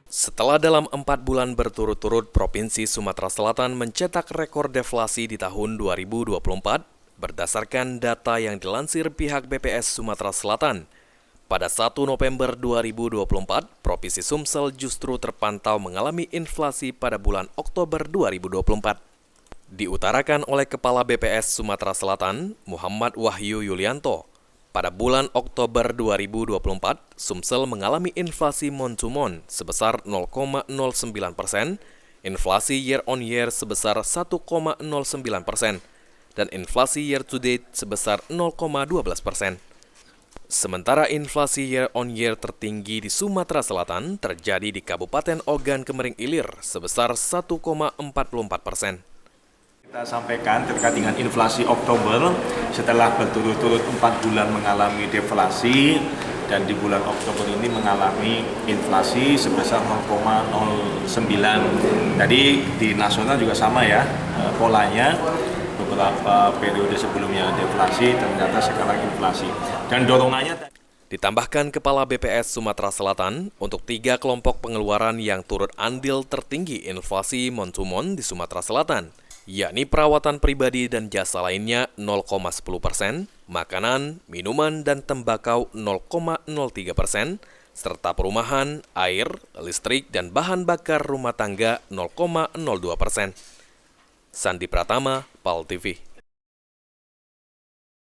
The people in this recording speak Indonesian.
Setelah dalam 4 bulan berturut-turut Provinsi Sumatera Selatan mencetak rekor deflasi di tahun 2024, berdasarkan data yang dilansir pihak BPS Sumatera Selatan, pada 1 November 2024, Provinsi Sumsel justru terpantau mengalami inflasi pada bulan Oktober 2024. Diutarakan oleh Kepala BPS Sumatera Selatan, Muhammad Wahyu Yulianto, pada bulan Oktober 2024, Sumsel mengalami inflasi month-to-month sebesar 0,09%, inflasi year-on-year sebesar 1,09%, dan inflasi year-to-date sebesar 0,12%. Sementara inflasi year-on-year tertinggi di Sumatera Selatan terjadi di Kabupaten Ogan Kemering Ilir sebesar 1,44%. Kita sampaikan terkait dengan inflasi Oktober setelah berturut-turut 4 bulan mengalami deflasi dan di bulan Oktober ini mengalami inflasi sebesar 0,09. Tadi di nasional juga sama ya polanya, beberapa periode sebelumnya deflasi ternyata sekarang inflasi dan dorongannya. Ditambahkan Kepala BPS Sumatera Selatan, untuk 3 kelompok pengeluaran yang turut andil tertinggi inflasi month-to-month di Sumatera Selatan, yakni perawatan pribadi dan jasa lainnya 0,10%, makanan, minuman, dan tembakau 0,03%, serta perumahan, air, listrik, dan bahan bakar rumah tangga 0,02%. Sandi Pratama, PAL TV.